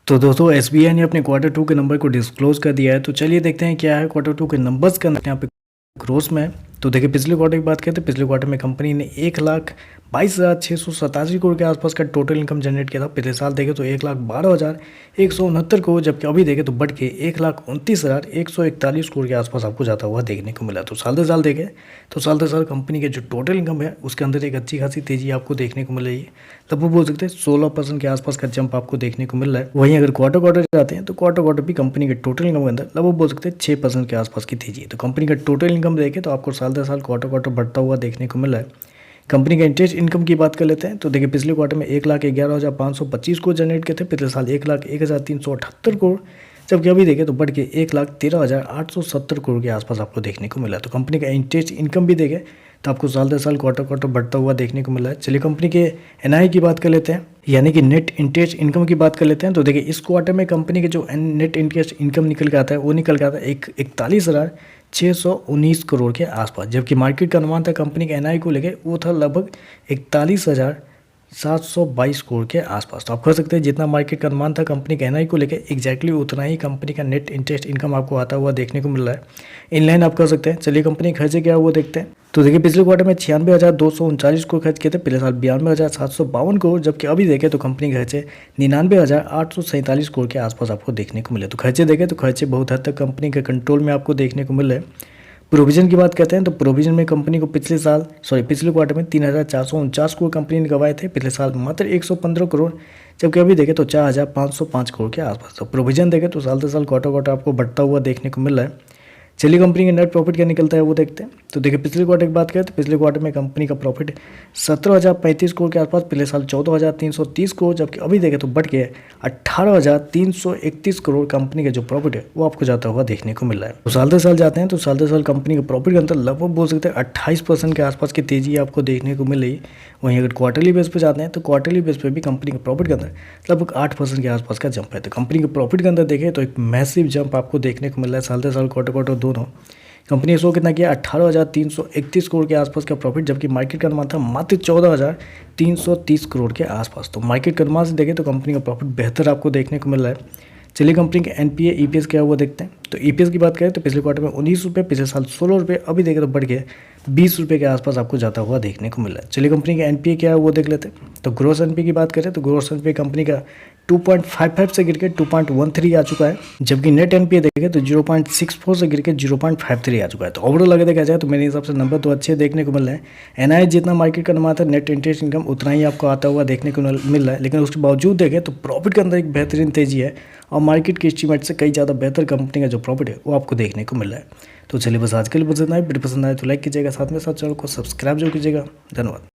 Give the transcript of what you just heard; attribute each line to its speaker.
Speaker 1: तो दोस्तों एसबीआई ने अपने क्वार्टर टू के नंबर को डिस्क्लोज कर दिया है। तो चलिए देखते हैं क्या है क्वार्टर टू के नंबर्स के अंदर यहाँ पे ग्रोथ में। तो देखिए पिछले क्वार्टर की बात करें तो पिछले क्वार्टर में कंपनी ने 1,22,687 करोड़ के आसपास का टोटल इनकम जनरेट किया था। पिछले साल देखें तो 1,12,169 करोड़, जबकि अभी देखें तो बढ़ के 1,29,141 करोड़ के आसपास आपको जाता हुआ देखने को मिला। तो साल दर साल देखें तो साल दर साल कंपनी के जो टोटल इनकम है उसके अंदर एक अच्छी खासी तेजी आपको देखने को मिल रही है। लगभग बोल सकते हैं 16% के आसपास का जंप आपको देखने को मिल रहा है। वहीं अगर क्वार्टर क्वार्टर जाते हैं तो क्वार्टर क्वार्टर भी कंपनी के टोटल इनकम के अंदर लगभग बोल सकते हैं 6% के आसपास की तेजी है। तो कंपनी का टोटल इनकम देखें तो आपको साल दर साल क्वार्टर क्वार्टर बढ़ता हुआ देखने को मिल रहा है। कंपनी का इंटरेस्ट इनकम की बात कर लेते हैं तो देखिए पिछले क्वार्टर में 1,11,525 करोड़ जनरेट किए थे। पिछले साल 1,01,378 करोड़, जबकि अभी देखें तो बढ़ के 1,13,870 करोड़ के आसपास आपको देखने को मिला। तो कंपनी का इंटरेस्ट इनकम भी देखें तो आपको साल दर साल क्वार्टर क्वार्टर बढ़ता हुआ देखने को मिला है। चलिए कंपनी के एनआई की बात कर लेते हैं, यानी कि नेट इंटरेस्ट इनकम की बात कर लेते हैं। तो देखिए इस क्वार्टर में कंपनी के जो नेट इंटरेस्ट इनकम निकल के आता है वो निकल के आता है 41,619 करोड़ के आसपास, जबकि मार्केट का अनुमान था कंपनी के एनआई को लेके वो था लगभग 41,722 करोड़ के आसपास। तो आप कह सकते हैं जितना मार्केट का अनुमान था कंपनी के एनआई को लेके एग्जैक्टली उतना ही कंपनी का नेट इंटरेस्ट इनकम आपको आता हुआ देखने को मिल रहा है। इनलाइन आप कह सकते हैं। चलिए कंपनी के खर्चे क्या है वो देखते हैं। तो देखिए पिछले क्वार्टर में 96,239 करोड़ खर्च किए थे। पिछले साल 92,752 करोड़, जबकि अभी देखें तो कंपनी के खर्चे 99,847 करोड़ के आसपास आपको देखने को मिले। तो खर्चे देखें तो खर्चे बहुत हद तक कंपनी के कंट्रोल में आपको देखने को मिल रहे हैं। प्रोविजन की बात करते हैं तो प्रोविजन में कंपनी को पिछले क्वार्टर में 3,449 करोड़ कंपनी ने गंवाए थे। पिछले साल मात्र 115 करोड़, जबकि अभी देखें तो 4,505 करोड़ के आसपास। तो प्रोविजन देखें तो साल दर साल क्वार्टर क्वार्टर आपको बढ़ता हुआ देखने को मिल रहा है। चलिए कंपनी का नेट प्रॉफिट क्या निकलता है वो देखते हैं। तो देखिए पिछले क्वार्टर की बात करें तो पिछले क्वार्टर में कंपनी का प्रॉफिट 17,035 करोड़ के आसपास, पिछले साल 14,330 करोड़, जबकि अभी देखें तो बढ़ के 18,331 करोड़ कंपनी का जो प्रॉफिट है वो आपको जाता हुआ देखने को मिल रहा है। तो साल दर साल जाते हैं तो साल दर साल कंपनी के प्रॉफिट के अंदर लगभग बोल सकते हैं 28% के आसपास की तेजी आपको देखने को मिल रही। वहीं अगर क्वार्टरली बेस पर जाते हैं तो क्वार्टरली बेस पर भी कंपनी के प्रॉफिट के अंदर लगभग 8% के आसपास का जंप है। तो कंपनी के प्रॉफिट के अंदर देखें तो एक मैसिव जंप आपको देखने को मिल रहा है साल दर साल क्वार्टर क्वार्टर दोनों। कंपनी ने शो कितना किया 18,331 करोड़ के आसपास का प्रॉफिट, जबकि मार्केट का अनुमान था मात्र 14,330 करोड़ के आसपास। तो मार्केट के अनुमान से देखें तो कंपनी का प्रॉफिट बेहतर आपको देखने को मिल रहा है। चलिए कंपनी के एनपीए ईपीएस क्या हुआ देखते हैं। तो ईपीएस की बात करें तो पिछले क्वार्टर में 19 रुपये, पिछले साल 16 रुपये, अभी देखें तो बढ़ के 20 रुपये के आसपास आपको जाता हुआ देखने को मिल रहा है। चलिए कंपनी का एनपीए क्या है वो देख लेते हैं। तो ग्रोस एनपीए की बात करें तो ग्रोस एनपीए कंपनी का 2.55 से गिर के 2.13 आ चुका है, जबकि नेट एनपीए देखें तो 0.64 से गिर के 0.53 आ चुका है। तो ओवरऑल अगर देखा जाए तो मेरे हिसाब से नंबर तो अच्छे देखने को मिल रहे हैं। एनआई जितना मार्केट का अनुमान था नेट इंटरेस्ट इनकम उतना ही आपको आता हुआ देखने को मिल रहा है, लेकिन उसके बावजूद देखें तो प्रॉफिट के अंदर एक बेहतरीन तेजी है और मार्केट के एस्टीमेट से कई ज़्यादा बेहतर कंपनी का जो प्रॉफिट है वो आपको देखने को मिल रहा है। तो चलिए बस आज के लिए बस इतना ही। वीडियो पसंद आए तो लाइक कीजिएगा, साथ में साथ चैनल को सब्सक्राइब जरूर कीजिएगा। धन्यवाद।